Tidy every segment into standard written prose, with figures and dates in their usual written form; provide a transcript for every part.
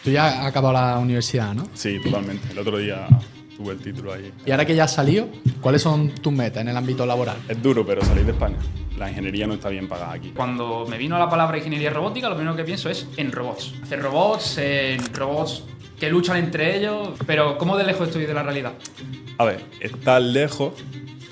Tú ya has acabado la universidad, ¿no? Sí, totalmente. El otro día tuve el título ahí. Y ahora que ya has salido, ¿cuáles son tus metas en el ámbito laboral? Es duro, pero salir de España. La ingeniería no está bien pagada aquí. Cuando me vino la palabra ingeniería robótica, lo primero que pienso es en robots. Hacer robots, en robots que luchan entre ellos, pero ¿cómo de lejos estoy de la realidad? A ver, está lejos,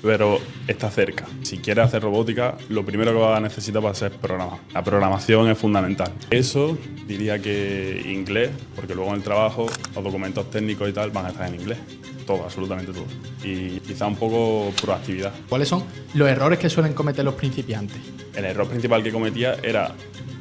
pero está cerca. Si quieres hacer robótica, lo primero que vas a necesitar va a ser programar. La programación es fundamental. Eso diría que inglés, porque luego en el trabajo los documentos técnicos y tal van a estar en inglés. Todo, absolutamente todo. Y quizá un poco proactividad. ¿Cuáles son los errores que suelen cometer los principiantes? El error principal que cometía era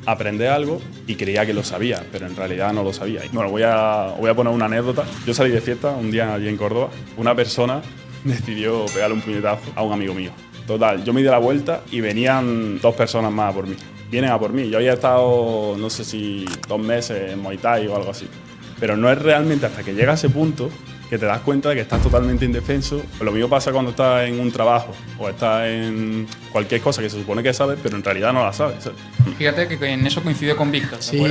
aprender algo y creía que lo sabía, pero en realidad no lo sabía. Bueno, voy a poner una anécdota. Yo salí de fiesta un día allí en Córdoba. Una persona decidió pegarle un puñetazo a un amigo mío. Total, yo me di la vuelta y venían 2 personas más a por mí. Vienen a por mí. Yo había estado, no sé si 2 meses en Muay Thai o algo así. Pero no es realmente hasta que llega a ese punto que te das cuenta de que estás totalmente indefenso. Lo mismo pasa cuando estás en un trabajo o estás en cualquier cosa que se supone que sabes, pero en realidad no la sabes, ¿sabes? Fíjate que en eso coincido con Víctor. Sí,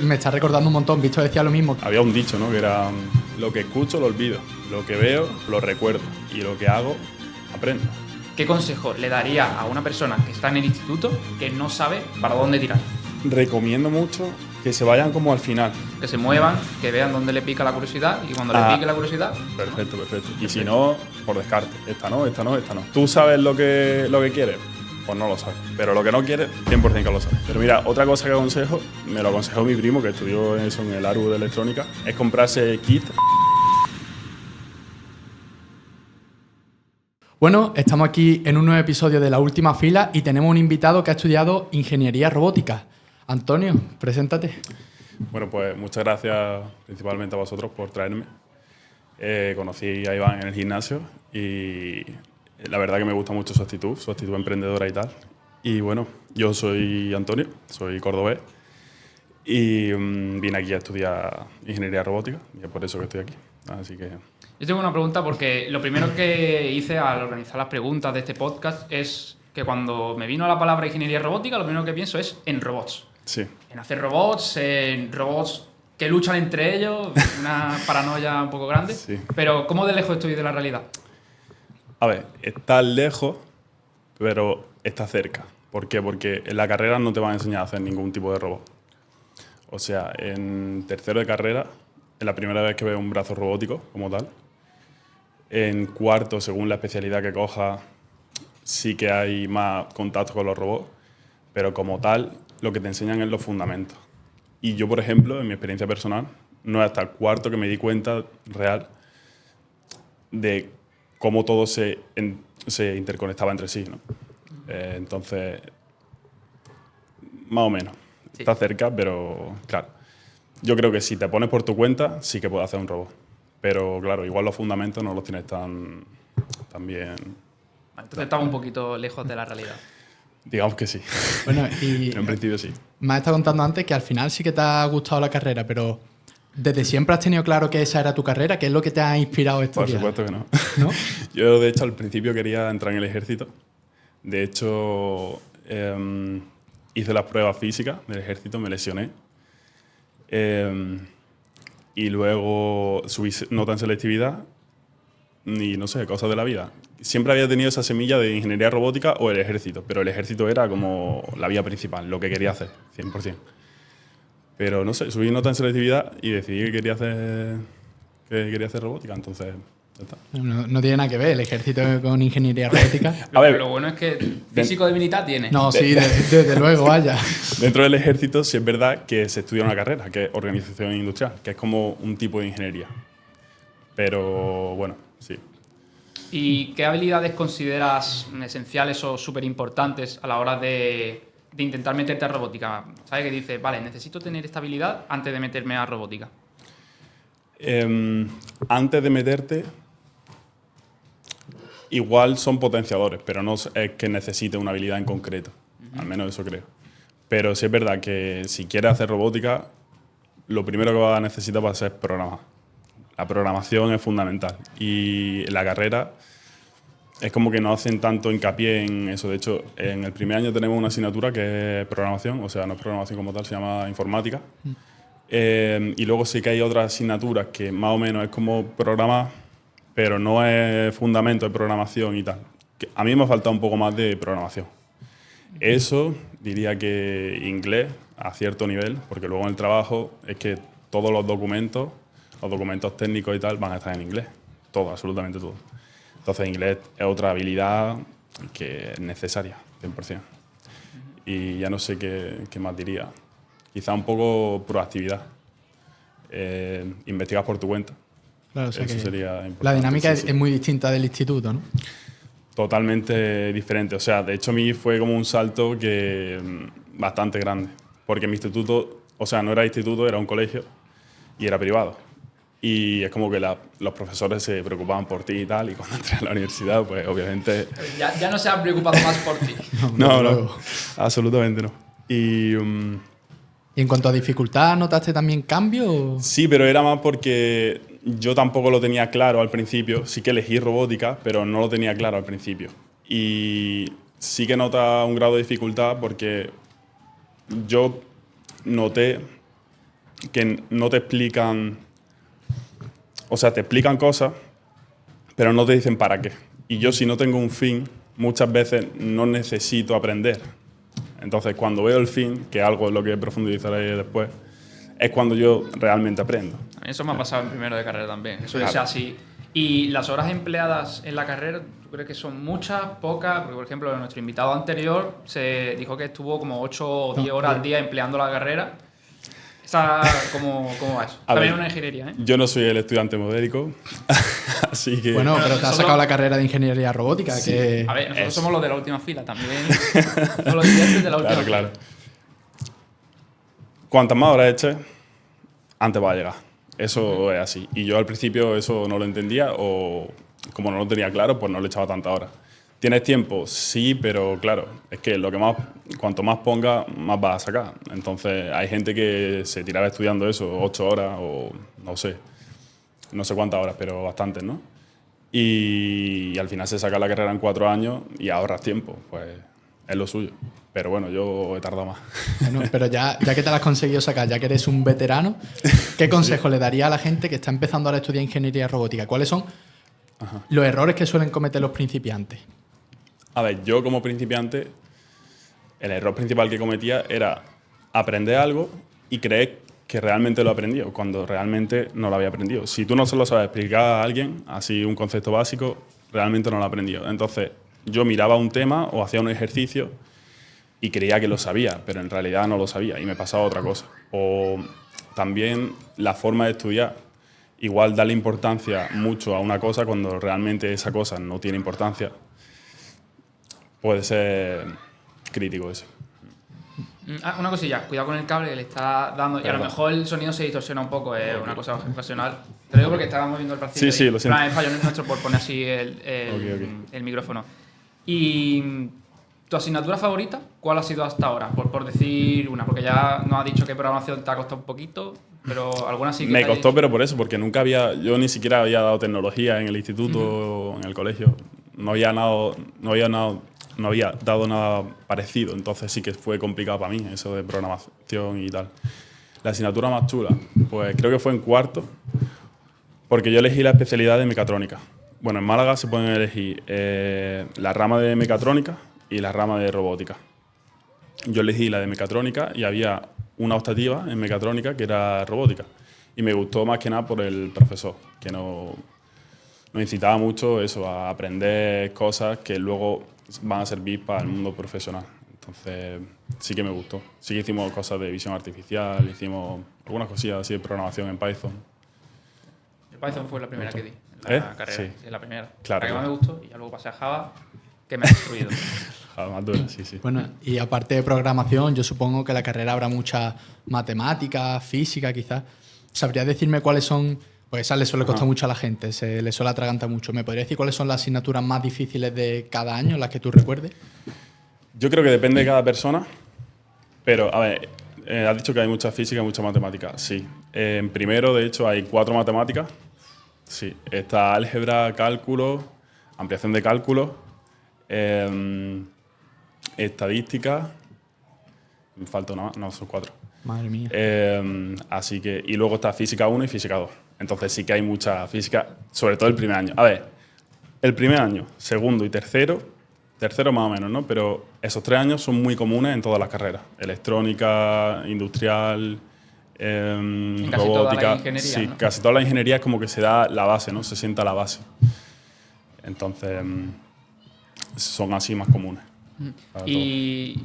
me está recordando un montón. Víctor decía lo mismo. Había un dicho, ¿no? Que era: lo que escucho lo olvido, lo que veo lo recuerdo y lo que hago aprendo. ¿Qué consejo le daría a una persona que está en el instituto que no sabe para dónde tirar? Recomiendo mucho que se vayan como al final. Que se muevan, que vean dónde le pica la curiosidad y cuando le pique la curiosidad... Perfecto, perfecto. Y si no, por descarte. Esta no, esta no, esta no. ¿Tú sabes lo que quieres? Pues no lo sabes. Pero lo que no quieres, 100% que lo sabes. Pero mira, otra cosa que aconsejo, me lo aconsejó mi primo que estudió eso en el ARU de electrónica, es comprarse kit. Bueno, estamos aquí en un nuevo episodio de La Última Fila y tenemos un invitado que ha estudiado Ingeniería Robótica. Antonio, preséntate. Bueno, pues muchas gracias principalmente a vosotros por traerme. Conocí a Iván en el gimnasio y la verdad que me gusta mucho su actitud emprendedora y tal. Y bueno, yo soy Antonio, soy cordobés y vine aquí a estudiar Ingeniería Robótica y es por eso que estoy aquí. Así que... Yo tengo una pregunta porque lo primero que hice al organizar las preguntas de este podcast es que cuando me vino la palabra ingeniería robótica, lo primero que pienso es en robots. Sí. En hacer robots, en robots que luchan entre ellos, una paranoia un poco grande. Sí. Pero ¿cómo de lejos estoy de la realidad? A ver, está lejos, pero está cerca. ¿Por qué? Porque en la carrera no te van a enseñar a hacer ningún tipo de robot. O sea, en tercero de carrera, es la primera vez que veo un brazo robótico como tal. En cuarto, según la especialidad que cojas, sí que hay más contacto con los robots, pero como tal, lo que te enseñan es los fundamentos. Y yo, por ejemplo, en mi experiencia personal, no es hasta el cuarto que me di cuenta real de cómo todo se interconectaba entre sí, ¿no? Entonces, más o menos. Sí. Está cerca, pero claro. Yo creo que si te pones por tu cuenta, sí que puedes hacer un robot. Pero claro, igual los fundamentos no los tienes tan bien. Entonces estaba un poquito lejos de la realidad. Digamos que sí. Bueno, y En principio sí. me has estado contando antes que al final sí que te ha gustado la carrera, pero ¿desde siempre has tenido claro que esa era tu carrera? ¿Qué es lo que te ha inspirado a Por estudiar? supuesto que no. ¿No? Yo, de hecho, al principio quería entrar en el ejército. De hecho, hice las pruebas físicas del ejército, me lesioné. Y luego subí nota en selectividad y no sé, cosas de la vida. Siempre había tenido esa semilla de ingeniería robótica o el ejército, pero el ejército era como la vía principal, lo que quería hacer, 100%. Pero no sé, subí nota en selectividad y decidí que quería hacer robótica, entonces ya está. No tiene nada que ver el ejército con ingeniería robótica. A ver, lo bueno es que físico de militar tiene. No, sí, desde luego, vaya. Dentro del ejército sí es verdad que se estudia una carrera, que es organización industrial, que es como un tipo de ingeniería. Pero bueno, sí. ¿Y qué habilidades consideras esenciales o súper importantes a la hora de intentar meterte a robótica? ¿Sabes? Que dices, vale, necesito tener esta habilidad antes de meterme a robótica. Antes de meterte, igual son potenciadores, pero no es que necesite una habilidad en concreto. Al menos eso creo. Pero sí es verdad que si quieres hacer robótica, lo primero que vas a necesitar va a ser programar. La programación es fundamental. Y en la carrera es como que no hacen tanto hincapié en eso. De hecho, en el primer año tenemos una asignatura que es programación, o sea, no es programación como tal, se llama informática. Y luego sí que hay otras asignaturas que más o menos es como programar, pero no es fundamento de programación y tal. Que a mí me ha faltado un poco más de programación. Eso diría que inglés a cierto nivel, porque luego en el trabajo es que todos los documentos técnicos y tal van a estar en inglés. Todo, absolutamente todo. Entonces inglés es otra habilidad que es necesaria, 100%. Y ya no sé qué más diría. Quizá un poco proactividad. Investigas por tu cuenta. Claro, o sea Eso que sería importante. la dinámica sí, sí. es muy distinta del instituto, ¿no? Totalmente diferente. O sea, de hecho a mí fue como un salto que bastante grande. Porque mi instituto, o sea, no era instituto, era un colegio y era privado. Y es como que los profesores se preocupaban por ti y tal. Y cuando entré a la universidad, pues obviamente... Ya no se han preocupado más por ti. No, Luego. absolutamente no. Y ¿Y en cuanto a dificultad, notaste también cambio? sí, pero era más porque yo tampoco lo tenía claro al principio. Sí que elegí robótica, pero no lo tenía claro al principio. Y sí que nota un grado de dificultad porque yo noté que no te explican, o sea, te explican cosas, pero no te dicen para qué. Y yo, si no tengo un fin, muchas veces no necesito aprender. Entonces, cuando veo el fin, que es algo en lo que profundizaré después, es cuando yo realmente aprendo. A mí eso me ha pasado en primero de carrera también. Eso Claro. es así. ¿Y las horas empleadas en la carrera, tú crees que son muchas, pocas? Porque, por ejemplo, nuestro invitado anterior se dijo que estuvo como 8 o 10 horas al día empleando la carrera. ¿Cómo va eso? A También ver, una ingeniería, ¿eh? Yo no soy el estudiante modélico, así que... Bueno, pero te has nosotros- sacado la carrera de ingeniería robótica, Sí. que... A ver, nosotros Eso. somos los de la última fila también. Somos los estudiantes de la última Claro. fila. Cuantas más horas eches, antes va a llegar. Eso es así. Y yo al principio eso no lo entendía o como no lo tenía claro, pues no le echaba tantas horas. ¿Tienes tiempo? Sí, pero claro, es que cuanto más ponga, más vas a sacar. Entonces hay gente que se tiraba estudiando eso 8 horas o no sé cuántas horas, pero bastantes, ¿no? Y al final se saca la carrera en 4 años y ahorras tiempo, pues es lo suyo. Pero bueno, yo he tardado más. Bueno, pero ya que te la has conseguido sacar, ya que eres un veterano, ¿qué consejo le daría a la gente que está empezando ahora a estudiar ingeniería robótica? ¿Cuáles son los errores que suelen cometer los principiantes? A ver, yo como principiante, el error principal que cometía era aprender algo y creer que realmente lo he aprendido, cuando realmente no lo había aprendido. Si tú no se lo sabes explicar a alguien, así un concepto básico, realmente no lo he aprendido. Entonces, yo miraba un tema o hacía un ejercicio y creía que lo sabía, pero en realidad no lo sabía y me pasaba otra cosa. O también la forma de estudiar. Igual darle importancia mucho a una cosa cuando realmente esa cosa no tiene importancia. Puede ser crítico eso. Una cosilla, cuidado con el cable que le está dando. Y a lo Perdón. mejor el sonido se distorsiona un poco, es una cosa ocasional. Te lo digo porque estábamos viendo el partido. Sí, lo siento. El fallo nuestro por poner así Ok. el micrófono. ¿Y tu asignatura favorita? ¿Cuál ha sido hasta ahora? Por decir una, porque ya nos has dicho que programación te ha costado un poquito, pero alguna sí que Me te haya costó, dicho- pero por eso, porque yo ni siquiera había dado tecnología en el instituto o en el colegio. No había dado nada parecido, entonces sí que fue complicado para mí eso de programación y tal. La asignatura más chula, pues creo que fue en cuarto, porque yo elegí la especialidad de mecatrónica. Bueno, en Málaga se pueden elegir la rama de mecatrónica y la rama de robótica. Yo elegí la de mecatrónica y había una optativa en mecatrónica que era robótica. Y me gustó más que nada por el profesor, que nos incitaba mucho eso, a aprender cosas que luego van a servir para el mundo profesional. Entonces, sí que me gustó. Sí que hicimos cosas de visión artificial, hicimos algunas cosillas así de programación en Python. El Python fue la primera que di en la carrera. Sí. Es la primera. Claro, La que más me claro. gustó y ya luego pasé a Java, que me ha destruido. Más dura, sí. Bueno, y aparte de programación, yo supongo que en la carrera habrá mucha matemática, física, quizás. ¿Sabrías decirme cuáles son? Pues esa le suele costar mucho a la gente, se le suele atragantar mucho. ¿Me podrías decir cuáles son las asignaturas más difíciles de cada año, las que tú recuerdes? Yo creo que depende de cada persona, pero, a ver, has dicho que hay mucha física y mucha matemática. Sí. En primero, de hecho, hay 4 matemáticas. Sí. Está álgebra, cálculo, ampliación de cálculo, estadística. Me falta una más. No, son 4. Madre mía. Así que, y luego está física 1 y física 2. Entonces sí que hay mucha física, sobre todo el primer año. A ver, el primer año, segundo y tercero más o menos, ¿no? Pero esos 3 años son muy comunes en todas las carreras. Electrónica, industrial, en casi robótica. toda la ingeniería, Sí, ¿no? casi toda la ingeniería es como que se da la base, ¿no? Se sienta la base. Entonces, son así más comunes. para Y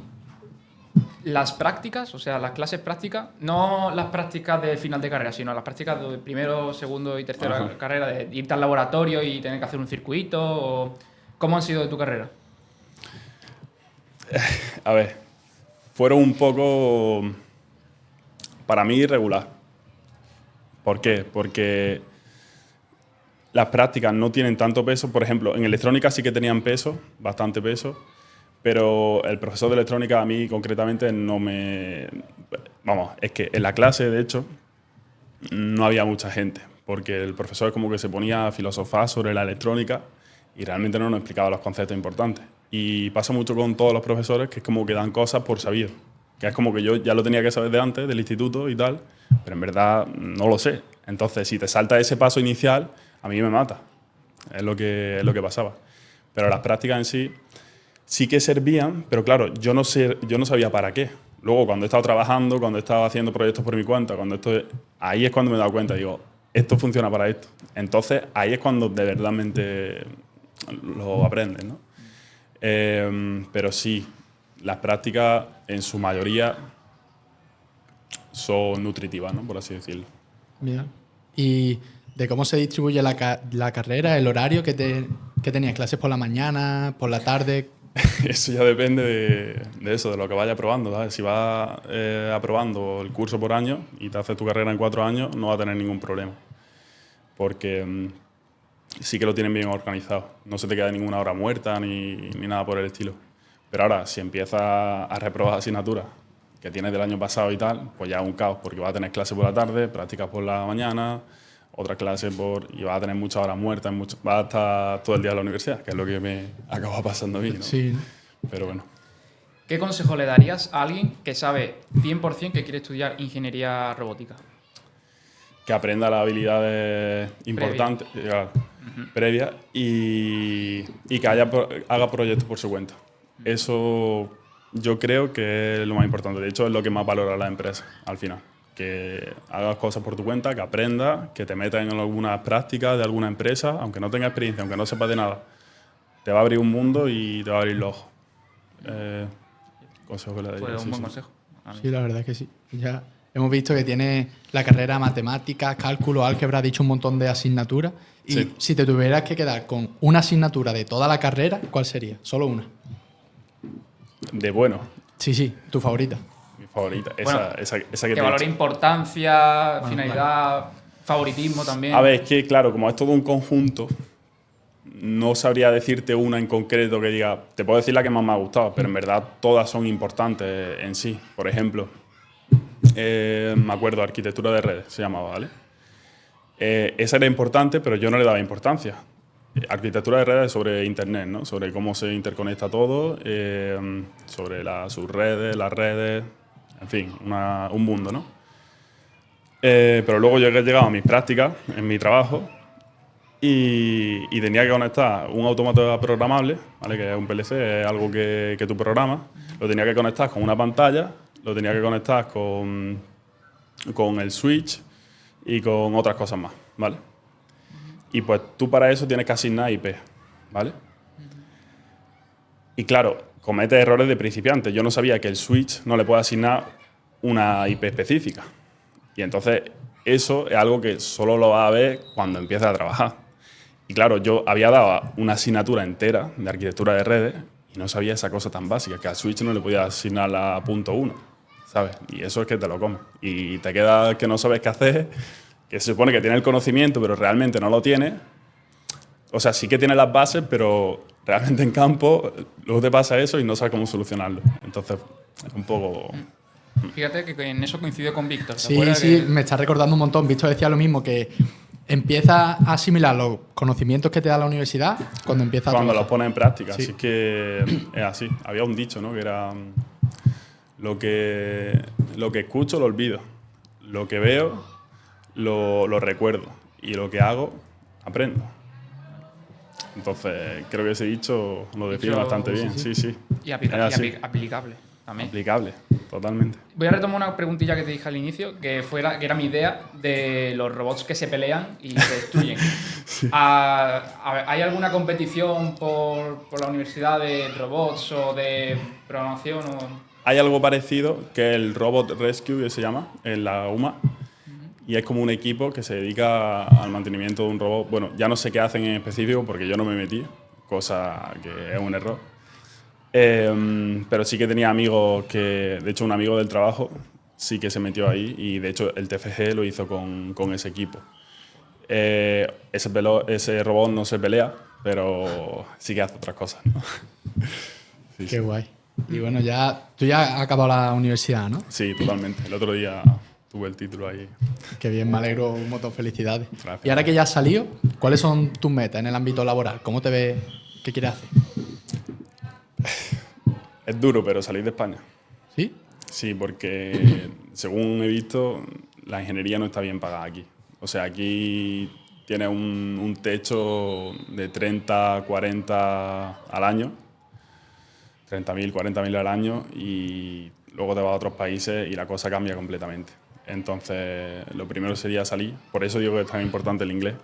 las prácticas, o sea, las clases prácticas, no las prácticas de final de carrera, sino las prácticas de primero, segundo y tercero Ajá. carrera, de irte al laboratorio y tener que hacer un circuito. ¿Cómo han sido de tu carrera? A ver, fueron un poco, para mí, irregular. ¿Por qué? Porque las prácticas no tienen tanto peso. Por ejemplo, en electrónica sí que tenían peso, bastante peso, pero el profesor de electrónica a mí concretamente no me... Vamos, es que en la clase, de hecho, no había mucha gente, porque el profesor como que se ponía a filosofar sobre la electrónica y realmente no nos explicaba los conceptos importantes. Y pasa mucho con todos los profesores que es como que dan cosas por sabido, que es como que yo ya lo tenía que saber de antes, del instituto y tal, pero en verdad no lo sé. Entonces, si te salta ese paso inicial, a mí me mata. Es lo que pasaba. Pero las prácticas en sí que servían, pero claro, yo no sabía para qué. Luego, cuando he estado trabajando, cuando he estado haciendo proyectos por mi cuenta, ahí es cuando me he dado cuenta, digo, esto funciona para esto. Entonces, ahí es cuando de verdad lo aprendes, ¿no? Pero sí, las prácticas en su mayoría son nutritivas, ¿no? Por así decirlo. Mira. Y de cómo se distribuye la carrera, el horario que tenías, clases por la mañana, por la tarde. Eso ya depende de eso, de lo que vayas aprobando, ¿sabes? Si vas aprobando el curso por año y te haces tu carrera en 4 años, no vas a tener ningún problema. Porque sí que lo tienen bien organizado. No se te queda ninguna hora muerta ni nada por el estilo. Pero ahora, si empiezas a reprobar asignaturas que tienes del año pasado y tal, pues ya es un caos, porque vas a tener clases por la tarde, prácticas por la mañana, otra clase y vas a tener muchas horas muertas, vas a estar todo el día en la universidad, que es lo que me acaba pasando a mí, ¿no? Sí. Pero bueno. ¿Qué consejo le darías a alguien que sabe 100% que quiere estudiar ingeniería robótica? Que aprenda las habilidades importantes, previas, y que haga proyectos por su cuenta. Eso yo creo que es lo más importante. De hecho, es lo que más valora la empresa al final. Que hagas cosas por tu cuenta, que aprendas, que te metas en algunas prácticas de alguna empresa, aunque no tengas experiencia, aunque no sepas de nada. Te va a abrir un mundo y te va a abrir los ojos. Consejo que le daría. Pues un buen consejo. Sí, la verdad es que sí. Ya hemos visto que tiene la carrera matemáticas, cálculo, álgebra, ha dicho un montón de asignaturas. Y Sí. si te tuvieras que quedar con una asignatura de toda la carrera, ¿cuál sería? Solo una. De bueno, Sí, tu favorita. mi favorita. Bueno, esa que Que te he valore dicho. importancia, finalidad, favoritismo también. A ver, es que claro, como es todo un conjunto, no sabría decirte una en concreto que diga, te puedo decir la que más me ha gustado, pero en verdad todas son importantes en sí. Por ejemplo, me acuerdo, arquitectura de redes se llamaba, ¿vale? Esa era importante, pero yo no le daba importancia. Arquitectura de redes sobre Internet, ¿no? Sobre cómo se interconecta todo, sobre sus redes, las redes, en fin, un mundo, ¿no? Pero luego yo he llegado a mis prácticas, en mi trabajo, y tenía que conectar un automata programable, ¿vale? Que es un PLC, es algo que tú programas. Lo tenía que conectar con una pantalla, lo tenía que conectar con el switch y con otras cosas más, ¿vale? Y pues tú para eso tienes que asignar IP, ¿vale? Y claro, cometes errores de principiante. Yo no sabía que el switch no le puede asignar una IP específica. Y entonces eso es algo que solo lo vas a ver cuando empieces a trabajar. Y claro, yo había dado una asignatura entera de arquitectura de redes y no sabía esa cosa tan básica, que al switch no le podía asignar la punto .1, ¿sabes? Y eso es que te lo comes. Y te queda que no sabes qué hacer, que se supone que tiene el conocimiento, pero realmente no lo tiene. O sea, sí que tiene las bases, pero realmente en campo luego te pasa eso y no sabes cómo solucionarlo. Entonces, es un poco... Fíjate que en eso coincidió con Víctor. ¿te Sí, acuerdas sí, que- me está recordando un montón. Víctor decía lo mismo, que empieza a asimilar los conocimientos que te da la universidad cuando empieza a Cuando los trabajar. pones en práctica. Sí. Así que es así. Había un dicho, ¿no? Que era lo que lo que escucho lo olvido. Lo que veo lo recuerdo. Y lo que hago, aprendo. Entonces, creo que ese dicho lo define bastante bien. Sí. Y aplicable también. Aplicable, totalmente. Voy a retomar una preguntilla que te dije al inicio, que era mi idea de los robots que se pelean y se destruyen. ¿Hay alguna competición por la universidad de robots o de programación? Hay algo parecido, que es el Robot Rescue, que se llama, en la UMA. Y es como un equipo que se dedica al mantenimiento de un robot. Bueno, ya no sé qué hacen en específico porque yo no me metí, cosa que es un error. Pero sí que tenía amigos que, de hecho un amigo del trabajo sí que se metió ahí y de hecho el TFG lo hizo con ese equipo. Ese robot no se pelea, pero sí que hace otras cosas, ¿no? Sí, Qué guay. Y bueno, tú ya has acabado la universidad, ¿no? Sí, totalmente. El otro día tuve el título ahí. Qué bien, me alegro un montón, felicidades. Gracias. Y ahora que ya has salido, ¿cuáles son tus metas en el ámbito laboral? ¿Cómo te ves? ¿Qué quieres hacer? Es duro, pero salir de España. ¿Sí? Sí, porque según he visto, la ingeniería no está bien pagada aquí. O sea, aquí tienes un techo de 30, 40 al año, 30.000, 40.000 al año, y luego te vas a otros países y la cosa cambia completamente. Entonces, lo primero sería salir. Por eso digo que es tan importante el inglés.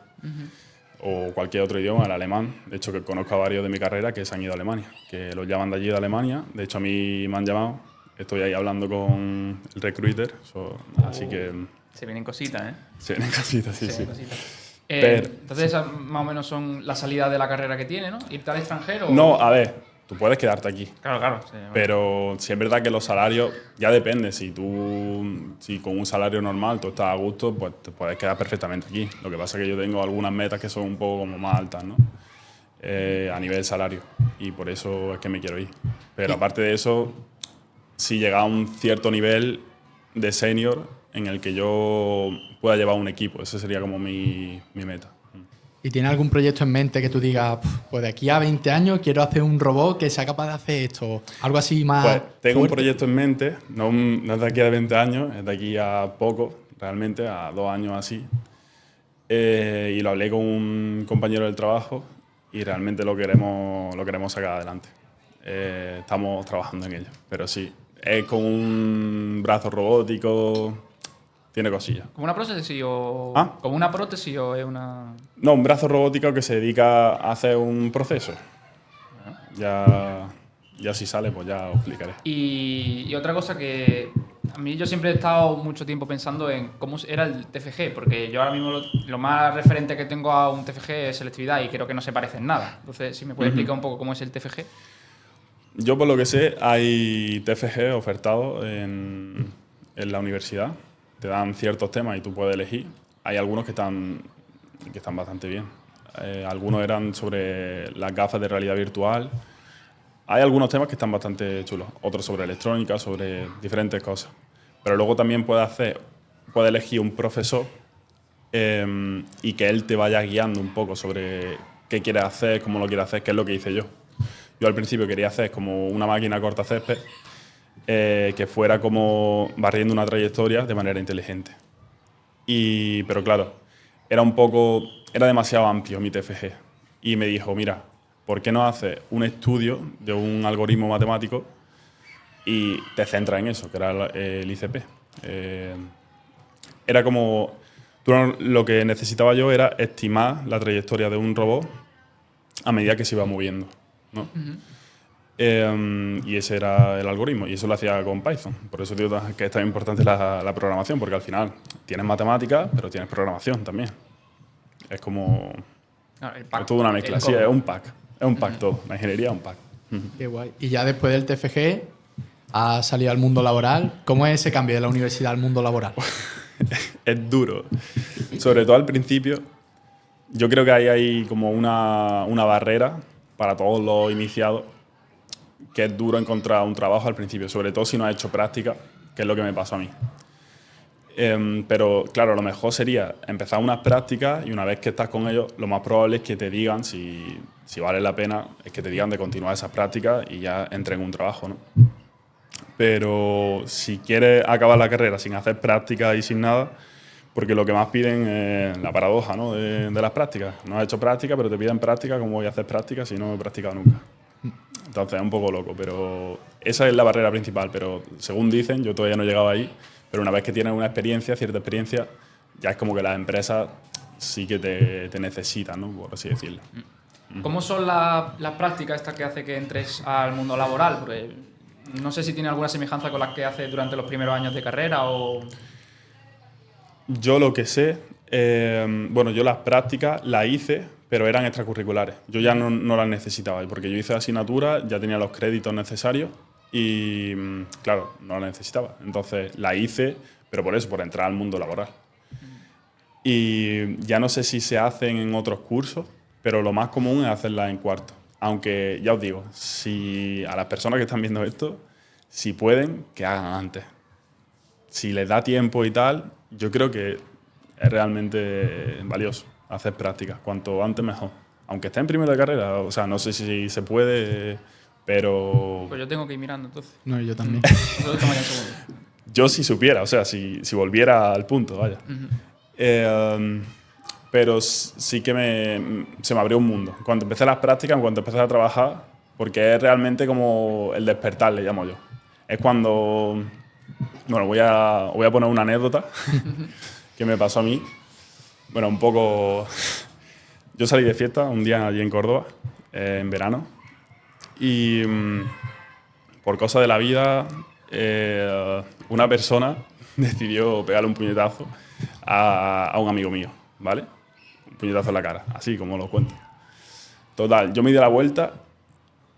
O cualquier otro idioma, el alemán. De hecho, que conozco a varios de mi carrera que se han ido a Alemania, que los llaman de allí de Alemania. De hecho, a mí me han llamado. Estoy ahí hablando con el recruiter. Así que... Se vienen cositas, ¿eh? Se vienen cositas, sí. Cositas. Entonces, esas más o menos son las salidas de la carrera que tiene, ¿no? ¿Irte al extranjero? No, a ver, tú puedes quedarte aquí. Claro. Sí, bueno. Pero sí es verdad que los salarios ya depende. Si con un salario normal tú estás a gusto, pues te puedes quedar perfectamente aquí. Lo que pasa es que yo tengo algunas metas que son un poco como más altas, ¿no? A nivel de salario. Y por eso es que me quiero ir. Pero aparte de eso, si llega a un cierto nivel de senior en el que yo pueda llevar un equipo, ese sería como mi meta. ¿Y tienes algún proyecto en mente que tú digas, pues de aquí a 20 años quiero hacer un robot que sea capaz de hacer esto? Algo así más. Pues tengo un fuerte. proyecto en mente, no es de aquí a 20 años, es de aquí a poco, realmente, a 2 años así. Y lo hablé con un compañero del trabajo y realmente lo queremos sacar adelante. Estamos trabajando en ello, pero sí, es con un brazo robótico, tiene cosillas. ¿Como una prótesis o...? ¿Ah? ¿Como una prótesis o es una...? No, un brazo robótico que se dedica a hacer un proceso. Ya si sale, pues ya os explicaré. Y otra cosa que a mí yo siempre he estado mucho tiempo pensando en cómo era el TFG, porque yo ahora mismo lo más referente que tengo a un TFG es selectividad y creo que no se parece en nada. Entonces, si me puedes explicar un poco cómo es el TFG. Yo, por lo que sé, hay TFG ofertados en la universidad. Te dan ciertos temas y tú puedes elegir. Hay algunos que están bastante bien. Algunos eran sobre las gafas de realidad virtual. Hay algunos temas que están bastante chulos. Otros sobre electrónica, sobre diferentes cosas. Pero luego también puedes elegir un profesor y que él te vaya guiando un poco sobre qué quieres hacer, cómo lo quieres hacer, qué es lo que hice yo. Yo al principio quería hacer como una máquina corta césped que fuera como barriendo una trayectoria de manera inteligente. Pero claro, era demasiado amplio mi TFG. Y me dijo, mira, ¿por qué no haces un estudio de un algoritmo matemático y te centras en eso, que era el ICP? Era como... Lo que necesitaba yo era estimar la trayectoria de un robot a medida que se iba moviendo, ¿no? Y ese era el algoritmo, y eso lo hacía con Python. Por eso digo que es tan importante la programación, porque al final tienes matemáticas, pero tienes programación también. Es como... es toda una mezcla, sí, es un pack. Es un pack todo, la ingeniería es un pack. Qué guay. Y ya después del TFG, has salido al mundo laboral. ¿Cómo es ese cambio de la universidad al mundo laboral? Es duro. Sobre todo al principio, yo creo que ahí hay como una barrera para todos los iniciados, que es duro encontrar un trabajo al principio, sobre todo si no has hecho práctica, que es lo que me pasó a mí. Pero claro, lo mejor sería empezar unas prácticas y una vez que estás con ellos, lo más probable es que te digan, si vale la pena, es que te digan de continuar esas prácticas y ya entres en un trabajo, ¿no? pero si quieres acabar la carrera sin hacer práctica y sin nada, porque lo que más piden es la paradoja, ¿no? de las prácticas. No has hecho práctica, pero te piden práctica. ¿Cómo voy a hacer práctica si no he practicado nunca? Entonces es un poco loco, pero esa es la barrera principal. Pero según dicen, yo todavía no he llegado ahí, pero una vez que tienes una experiencia, cierta experiencia, ya es como que las empresas sí que te necesitan, ¿no? Por así decirlo. ¿Cómo son las prácticas estas que hace que entres al mundo laboral? Porque no sé si tiene alguna semejanza con las que haces durante los primeros años de carrera o... Yo lo que sé, bueno, yo las prácticas las hice, pero eran extracurriculares. Yo ya no las necesitaba, porque yo hice asignatura, ya tenía los créditos necesarios y, claro, no las necesitaba. Entonces las hice, pero por eso, por entrar al mundo laboral. Y ya no sé si se hacen en otros cursos, pero lo más común es hacerlas en cuarto. Aunque, ya os digo, si a las personas que están viendo esto, si pueden, que hagan antes. Si les da tiempo y tal, yo creo que es realmente valioso hacer prácticas. Cuanto antes mejor. Aunque esté en primero de carrera, o sea, no sé si se puede, pero... Pues yo tengo que ir mirando entonces. No, yo también. Nosotros estamos ya en segundo. Yo si supiera, o sea, si volviera al punto, vaya. Pero sí que se me abrió un mundo. Cuando empecé las prácticas, cuando empecé a trabajar, porque es realmente como el despertar, le llamo yo. Es cuando... Bueno, voy a poner una anécdota que me pasó a mí. Bueno, un poco... Yo salí de fiesta un día allí en Córdoba, en verano, y por cosa de la vida, una persona decidió pegarle un puñetazo a un amigo mío, ¿vale? Un puñetazo en la cara, así como lo cuento. Total, yo me di la vuelta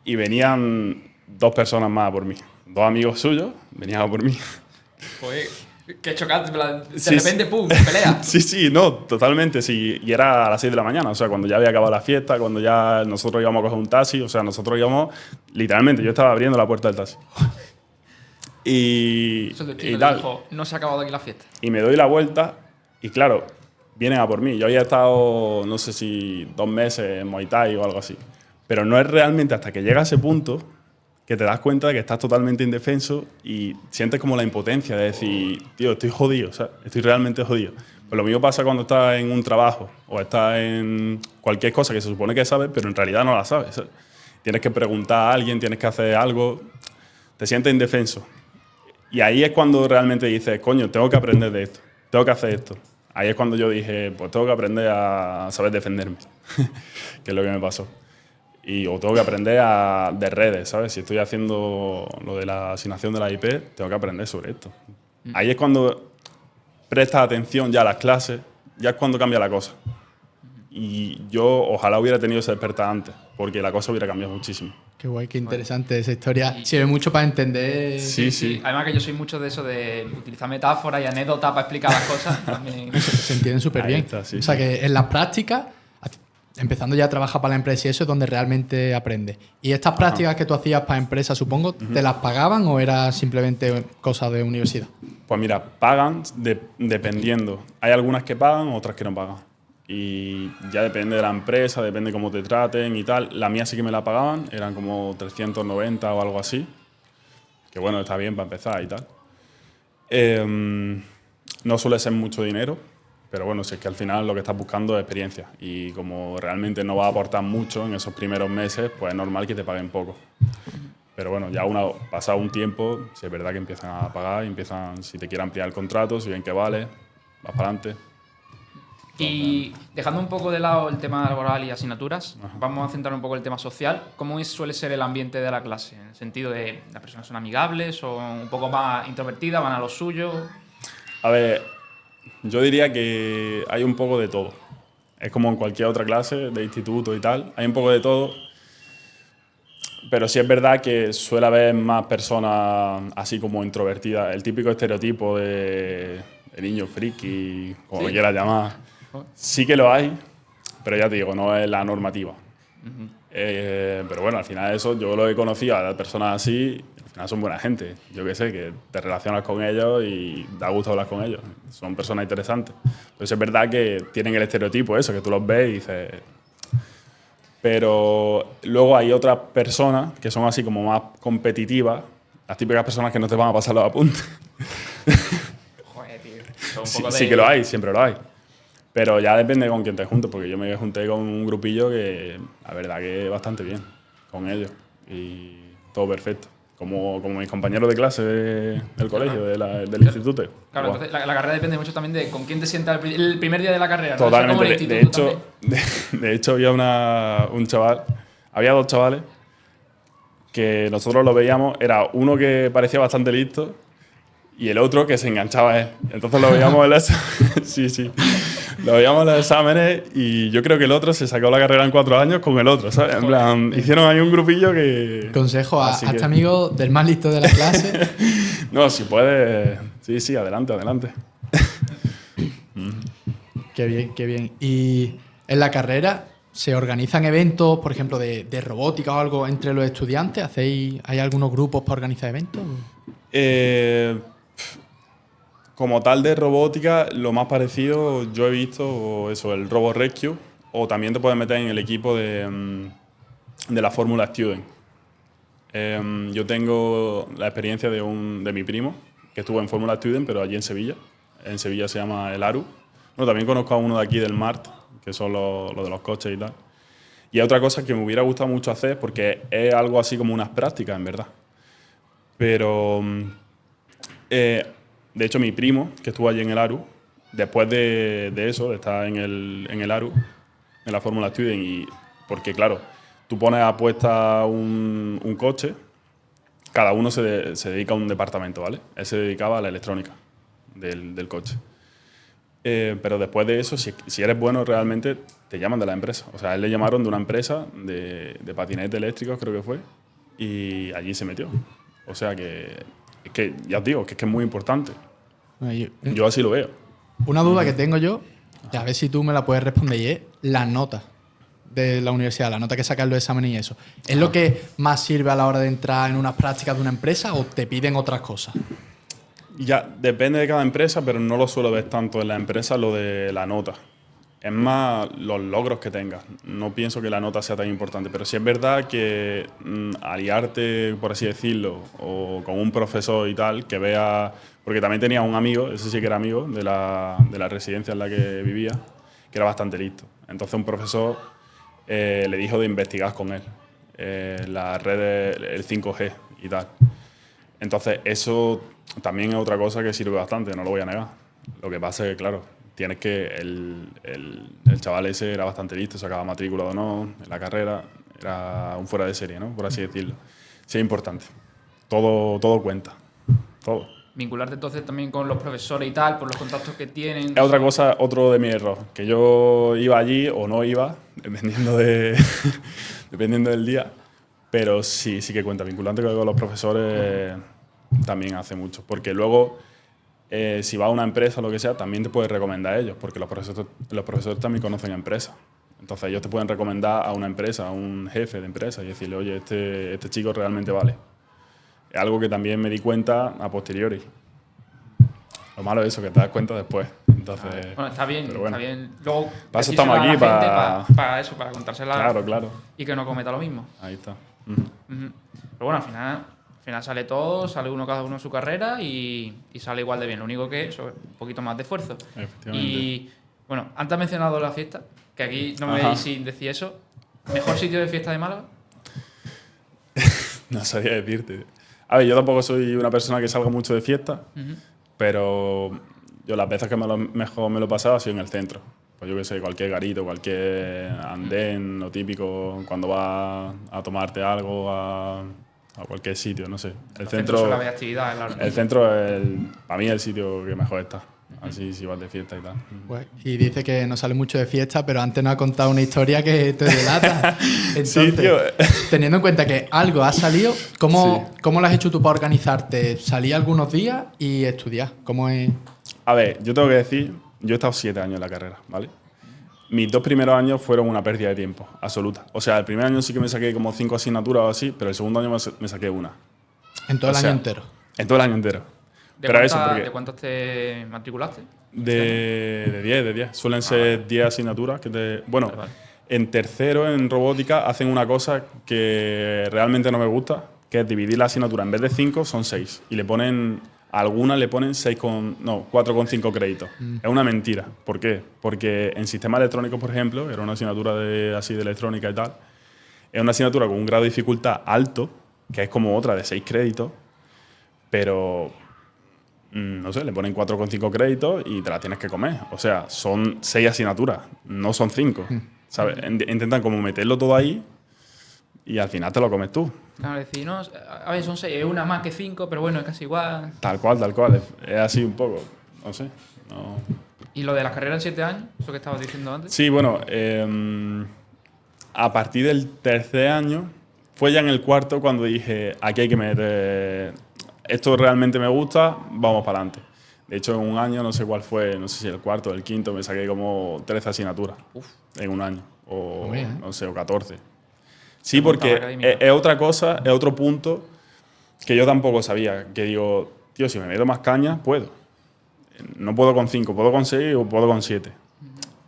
y venían 2 personas más a por mí. 2 amigos suyos venían a por mí. Pues, qué chocante. De Sí, repente, ¡pum!, pelea. Sí, no, totalmente, sí. Y era a las 6 de la mañana, o sea, cuando ya había acabado la fiesta, cuando ya nosotros íbamos a coger un taxi, o sea, nosotros íbamos, literalmente, yo estaba abriendo la puerta del taxi. Y, Eso te y tal. dijo, no se ha acabado aquí la fiesta. Y me doy la vuelta y claro, vienen a por mí. Yo había estado, no sé si 2 meses en Muay Thai o algo así. Pero no es realmente hasta que llega a ese punto que te das cuenta de que estás totalmente indefenso y sientes como la impotencia de decir, tío, estoy jodido, o sea, estoy realmente jodido. Pues lo mismo pasa cuando estás en un trabajo o estás en cualquier cosa que se supone que sabes, pero en realidad no la sabes, ¿sabes? Tienes que preguntar a alguien, tienes que hacer algo, te sientes indefenso. Y ahí es cuando realmente dices, coño, tengo que aprender de esto, tengo que hacer esto. Ahí es cuando yo dije, pues tengo que aprender a saber defenderme, que es lo que me pasó. O tengo que aprender de redes, ¿sabes? Si estoy haciendo lo de la asignación de la IP, tengo que aprender sobre esto. Ahí es cuando prestas atención ya a las clases, ya es cuando cambia la cosa. Y yo ojalá hubiera tenido ese despertar antes, porque la cosa hubiera cambiado muchísimo. Qué guay, qué interesante esa historia. Sirve mucho para entender. Sí. Además que yo soy mucho de eso de utilizar metáforas y anécdotas para explicar las cosas. También. Se entienden súper Ahí bien. está, sí, o sea sí. que en las prácticas, empezando ya a trabajar para la empresa y eso es donde realmente aprendes. Y estas prácticas que tú hacías para empresas, supongo, ¿te las pagaban o era simplemente cosa de universidad? Pues mira, pagan dependiendo. Hay algunas que pagan, otras que no pagan. Y ya depende de la empresa, depende cómo te traten y tal. La mía sí que me la pagaban, eran como 390 o algo así. Que bueno, está bien para empezar y tal. No suele ser mucho dinero, pero bueno, si es que al final lo que estás buscando es experiencia. Y como realmente no va a aportar mucho en esos primeros meses, pues es normal que te paguen poco. Pero bueno, ya pasado un tiempo, si es verdad que empiezan a pagar, si te quieren ampliar el contrato, si ven que vale, vas para adelante. Y dejando un poco de lado el tema laboral y asignaturas, vamos a centrar un poco el tema social. ¿Cómo suele ser el ambiente de la clase? En el sentido de, ¿las personas son amigables, son un poco más introvertidas, van a lo suyo? A ver, yo diría que hay un poco de todo. Es como en cualquier otra clase de instituto y tal, hay un poco de todo. Pero sí es verdad que suele haber más personas así como introvertidas. El típico estereotipo de niño friki, como ¿Sí? quieras llamar. Sí que lo hay, pero ya te digo, no es la normativa. Pero bueno, al final eso yo lo he conocido a personas así, al final son buena gente. Yo qué sé, que te relacionas con ellos y da gusto hablar con ellos. Son personas interesantes. Pero sí es verdad que tienen el estereotipo eso, que tú los ves y dices... Pero luego hay otras personas que son así como más competitivas. Las típicas personas que no te van a pasar los apuntes. Joder, tío. Son un Sí, poco sí de- que lo hay, siempre lo hay. Pero ya depende con quién te juntes, porque yo me junté con un grupillo que la verdad que bastante bien con ellos. Y todo perfecto. Como mis compañeros de clase del colegio, del instituto. Claro, Igual. entonces la carrera depende mucho también de con quién te sientas el primer día de la carrera, ¿no? Eso es como Totalmente. el De instituto hecho, también. de hecho había un chaval, había dos chavales que nosotros lo veíamos, era uno que parecía bastante listo y el otro que se enganchaba a él. Entonces lo veíamos en los sí, sí. Lo veíamos en los exámenes y yo creo que el otro se sacó la carrera en 4 años con el otro, ¿sabes? En plan, hicieron ahí un grupillo que... Consejo a Así este que- amigo del más listo de la clase. No, si puedes... Sí, sí, adelante, adelante. Qué bien, qué bien. Y en la carrera se organizan eventos, por ejemplo, de robótica o algo entre los estudiantes. ¿Hay algunos grupos para organizar eventos? Eh, Como tal de robótica, lo más parecido yo he visto eso, el Robo Rescue, o también te puedes meter en el equipo de la Fórmula Student. Yo tengo la experiencia de mi primo, que estuvo en Fórmula Student, pero allí en Sevilla. En Sevilla se llama el ARU. Bueno, también conozco a uno de aquí del MART, que son los de los coches y tal. Y hay otra cosa que me hubiera gustado mucho hacer, porque es algo así como unas prácticas, en verdad. Pero... Eh, de hecho, mi primo, que estuvo allí en el ARU, después de eso, de estar en el ARU, en la Fórmula Student, y porque claro, tú pones a puesta un coche, cada uno se dedica a un departamento, ¿vale? Él se dedicaba a la electrónica del coche. Pero después de eso, si eres bueno realmente, te llaman de la empresa. O sea, a él le llamaron de una empresa de patinetes eléctricos, creo que fue, y allí se metió. O sea que, es que ya os digo, que es que es muy importante. Hay Yo así lo veo. una duda que tengo yo, y a ver si tú me la puedes responder, y es las notas de la universidad, la nota que sacan los exámenes y eso. ¿Es lo que más sirve a la hora de entrar en unas prácticas de una empresa o te piden otras cosas? Ya depende de cada empresa, pero no lo suelo ver tanto en la empresa lo de la nota. Es más los logros que tengas. No pienso que la nota sea tan importante, pero sí es verdad que aliarte, por así decirlo, o con un profesor y tal, que vea... Porque también tenía un amigo, ese sí que era amigo de la residencia en la que vivía, que era bastante listo. Entonces un profesor le dijo de investigar con él las redes, el 5G y tal. Entonces, eso también es otra cosa que sirve bastante, no lo voy a negar. Lo que pasa es que, claro, tienes que. El chaval ese era bastante listo, sacaba matrícula de honor en la carrera, era un fuera de serie, ¿no? Por así decirlo. Sí, es importante. Todo cuenta. Todo. Vincularte entonces también con los profesores y tal, por los contactos que tienen. Es otra cosa, otro de mis errores, que yo iba allí o no iba, dependiendo dependiendo del día, pero sí que cuenta. Vinculante con los profesores también hace mucho, porque luego si vas a una empresa o lo que sea, también te puedes recomendar a ellos, porque los profesores también conocen a empresas. Entonces ellos te pueden recomendar a una empresa, a un jefe de empresa y decirle, oye, este chico realmente vale. Es algo que también me di cuenta a posteriori. Lo malo es eso, que te das cuenta después. Entonces, Bueno, está bien, pero bueno. está bien. Luego, Para eso decírselo estamos a la aquí, gente, para eso, para contársela Claro. y que no cometa lo mismo. Ahí está. Ujú. Pero bueno, al final sale todo, sale cada uno en su carrera y sale igual de bien. Lo único que eso es un poquito más de esfuerzo. Efectivamente. Y bueno, antes has mencionado la fiesta, que aquí no me Ajá. veis sin decir eso. ¿Mejor sitio de fiesta de Málaga? No sabía decirte. A ver, yo tampoco soy una persona que salga mucho de fiesta, pero yo las veces que mejor me lo he pasado ha sido en el centro. Pues yo qué sé, cualquier garito, cualquier andén, lo típico, cuando vas a tomarte algo a cualquier sitio, no sé. El centro suele haber actividades, claro. el centro es, para mí, es el sitio que mejor está. Así si vas de fiesta y tal. Pues, y dice que no sale mucho de fiesta, pero antes nos ha contado una historia que te delata. Entonces, tío. teniendo en cuenta que algo ha salido, ¿cómo lo has hecho tú para organizarte? Salí algunos días y estudiar. ¿Cómo es? A ver, yo tengo que decir, yo he estado 7 años en la carrera, ¿vale? Mis 2 primeros años fueron una pérdida de tiempo, absoluta. O sea, el primer año sí que me saqué como 5 asignaturas o así, pero el segundo año me saqué una. En todo el O sea, año entero. En todo el año entero. ¿De Pero cuántas, eso, porque ¿De cuántas te matriculaste? de 10. Suelen ser 10 asignaturas. Bueno, Vale. en tercero, en robótica, hacen una cosa que realmente no me gusta, que es dividir la asignatura, en vez de 5, son 6. Y algunas le ponen 4,5 créditos. Es una mentira. ¿Por qué? Porque en sistemas electrónicos, por ejemplo, era una asignatura de electrónica y tal, es una asignatura con un grado de dificultad alto, que es como otra de 6 créditos, pero no sé, le ponen 4,5 créditos y te la tienes que comer. O sea, son 6 asignaturas, no son 5. ¿Sabes? Intentan como meterlo todo ahí y al final te lo comes tú. Claro, decir, no, a ver, son 6, es una más que 5, pero bueno, es casi igual. Tal cual. Es así un poco. No sé. No. ¿Y lo de las carreras en 7 años? Eso que estabas diciendo antes. Sí, bueno, a partir del tercer año, fue ya en el cuarto cuando dije, aquí hay que meter, esto realmente me gusta, vamos para adelante. De hecho, en un año, no sé cuál fue, no sé si el cuarto o el quinto, me saqué como 13 asignaturas. En un año, o no sé, o 14. Sí, porque es otra cosa, es otro punto que yo tampoco sabía. Que digo, tío, si me meto más caña, puedo. No puedo con 5, puedo con 6 o puedo con 7.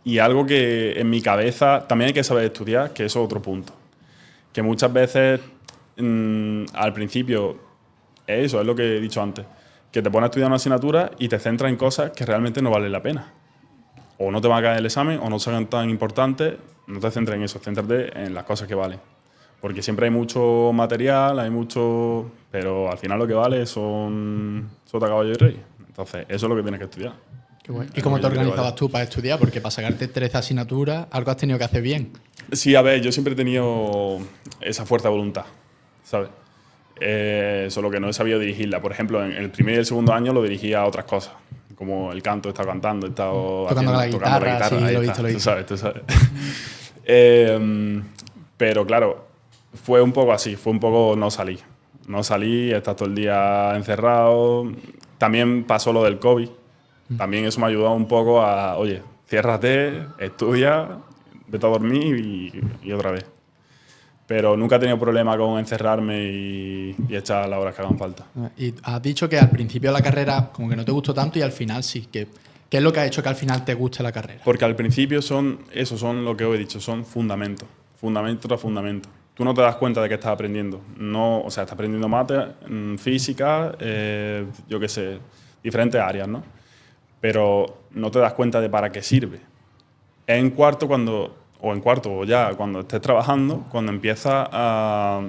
Y algo que en mi cabeza también hay que saber estudiar, que eso es otro punto. Que muchas veces, al principio, eso es lo que he dicho antes, que te pones a estudiar una asignatura y te centras en cosas que realmente no valen la pena. O no te van a caer el examen, o no son tan importantes, no te centres en eso, céntrate en las cosas que valen. Porque siempre hay mucho material, pero al final lo que vale son sota, caballo y rey. Entonces, eso es lo que tienes que estudiar. Qué guay. ¿Y cómo te organizabas tú para estudiar? Porque para sacarte 13 asignaturas, algo has tenido que hacer bien. Sí, a ver, yo siempre he tenido esa fuerza de voluntad, ¿sabes? Solo que no he sabido dirigirla. Por ejemplo, en el primer y el segundo año lo dirigía a otras cosas. Como el canto, he estado cantando, he estado tocando la guitarra. Sí, lo he visto. Tú sabes. Pero claro, fue un poco así, no salí. No salí, estás todo el día encerrado. También pasó lo del COVID. También eso me ha ayudado un poco a, oye, ciérrate, estudia, vete a dormir y otra vez. Pero nunca he tenido problema con encerrarme y echar las horas que hagan falta. Y has dicho que al principio de la carrera como que no te gustó tanto y al final sí. ¿Qué es lo que ha hecho que al final te guste la carrera? Porque al principio son lo que os he dicho, son fundamentos. Fundamento tras fundamento. Tú no te das cuenta de que estás aprendiendo. No, o sea, estás aprendiendo mate, física, yo qué sé, diferentes áreas, ¿no? Pero no te das cuenta de para qué sirve. Es en cuarto o ya cuando estés trabajando, cuando empiezas a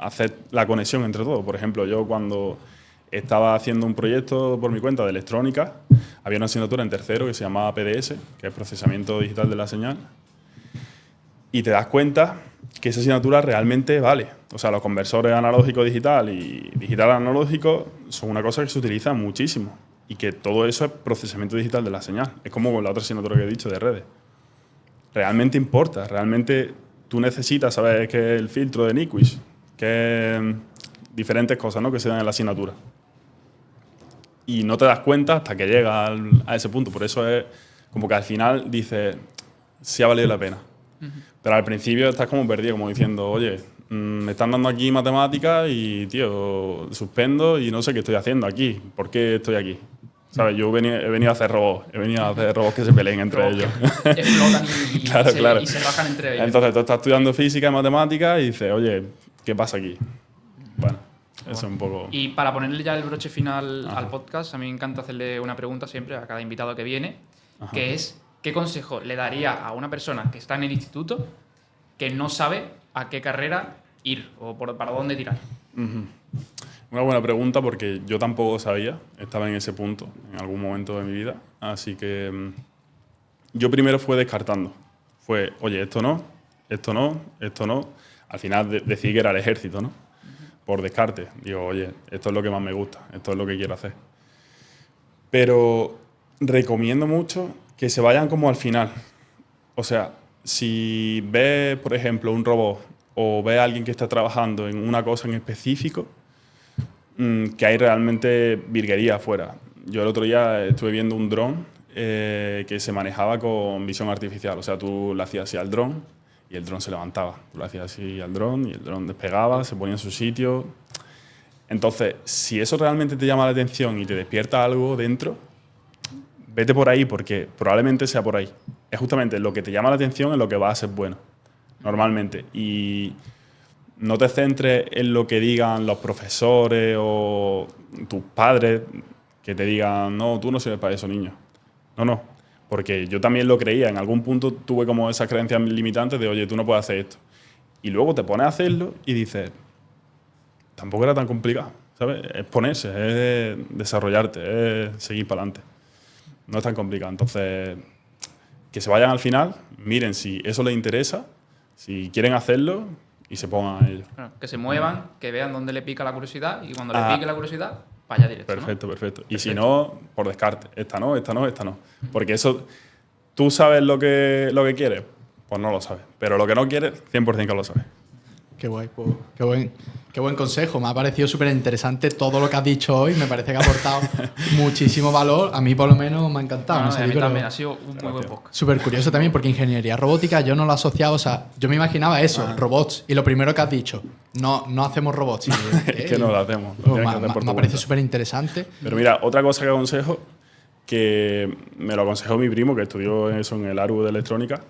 hacer la conexión entre todo. Por ejemplo, yo cuando estaba haciendo un proyecto por mi cuenta de electrónica, había una asignatura en tercero que se llamaba PDS, que es Procesamiento Digital de la Señal, y te das cuenta que esa asignatura realmente vale. O sea, los conversores analógico-digital y digital-analógico son una cosa que se utiliza muchísimo. Y que todo eso es procesamiento digital de la señal. Es como con la otra asignatura que he dicho de redes. Realmente importa, realmente tú necesitas saber qué es el filtro de Nyquist, qué diferentes cosas, ¿no?, que se dan en la asignatura. Y no te das cuenta hasta que llegas a ese punto. Por eso es como que al final dices, sí ha valido la pena. Pero al principio estás como perdido, como diciendo, oye, me están dando aquí matemáticas y, tío, suspendo y no sé qué estoy haciendo aquí. ¿Por qué estoy aquí? ¿Sabes? Yo he venido a hacer robots. He venido a hacer robots que se peleen entre ellos. Explotan y claro. y se bajan entre ellos. Entonces tú estás estudiando física y matemáticas y dices, oye, ¿qué pasa aquí? Bueno, eso es un poco... Y para ponerle ya el broche final al podcast, a mí me encanta hacerle una pregunta siempre a cada invitado que viene, que es, ¿qué consejo le daría a una persona que está en el instituto que no sabe a qué carrera ir o para dónde tirar? Una buena pregunta porque yo tampoco sabía, estaba en ese punto en algún momento de mi vida, así que yo primero fue descartando. Fue, oye, esto no. Al final decidí que era el ejército, ¿no? Por descarte. Digo, oye, esto es lo que más me gusta, esto es lo que quiero hacer. Pero recomiendo mucho que se vayan como al final. O sea, si ves, por ejemplo, un robot o ves a alguien que está trabajando en una cosa en específico, que hay realmente virguería afuera. Yo el otro día estuve viendo un dron que se manejaba con visión artificial. O sea, tú le hacías así al dron y el dron se levantaba. Tú le hacías así al dron y el dron despegaba, se ponía en su sitio. Entonces, si eso realmente te llama la atención y te despierta algo dentro, vete por ahí porque probablemente sea por ahí. Es justamente lo que te llama la atención en lo que va a ser bueno, normalmente. Y no te centres en lo que digan los profesores o tus padres, que te digan, no, tú no sirves para eso, niño. No. Porque yo también lo creía. En algún punto tuve como esas creencias limitantes de, oye, tú no puedes hacer esto. Y luego te pones a hacerlo y dices, tampoco era tan complicado, ¿sabes? Es ponerse, es desarrollarte, es seguir para adelante. No es tan complicado. Entonces, que se vayan al final, miren si eso les interesa, si quieren hacerlo y se pongan a ello. Bueno, que se muevan, que vean dónde le pica la curiosidad y cuando le pique la curiosidad, para allá directo. Perfecto, ¿no? Perfecto. Y si no, por descarte. Esta no. Porque eso, ¿tú sabes lo que quieres? Pues no lo sabes. Pero lo que no quieres, 100% que lo sabes. Qué guay, pues, qué buen consejo. Me ha parecido súper interesante todo lo que has dicho hoy. Me parece que ha aportado muchísimo valor. A mí, por lo menos, me ha encantado. No, a mí también ha sido un muy buen podcast. Súper curioso también, porque ingeniería robótica yo no lo he asociado. O sea, yo me imaginaba eso, robots. Y lo primero que has dicho, no hacemos robots. Es que no lo hacemos. Me parece súper interesante. Pero mira, otra cosa que aconsejo, que me lo aconsejó mi primo, que estudió eso en el ARU de electrónica,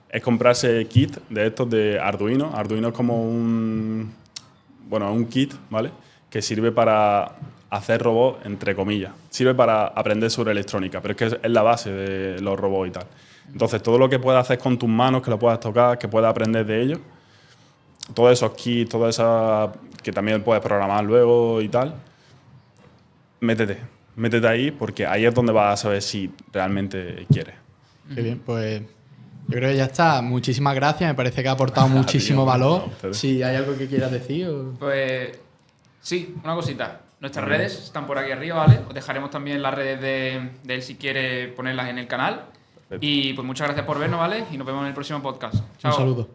es comprarse kit de estos de Arduino. Arduino es como un kit, ¿vale? Que sirve para hacer robots, entre comillas. Sirve para aprender sobre electrónica, pero es que es la base de los robots y tal. Entonces, todo lo que puedas hacer con tus manos, que lo puedas tocar, que puedas aprender de ellos, todos esos kits, todas esas que también puedes programar luego y tal, métete ahí, porque ahí es donde vas a saber si realmente quieres. Qué bien, pues yo creo que ya está. Muchísimas gracias. Me parece que ha aportado muchísimo valor. Si hay algo que quieras decir. Pues sí, una cosita. Nuestras redes están por aquí arriba, ¿vale? Os dejaremos también las redes de él si quiere ponerlas en el canal. Perfecto. Y pues muchas gracias por vernos, ¿vale? Y nos vemos en el próximo podcast. Chao. Un saludo.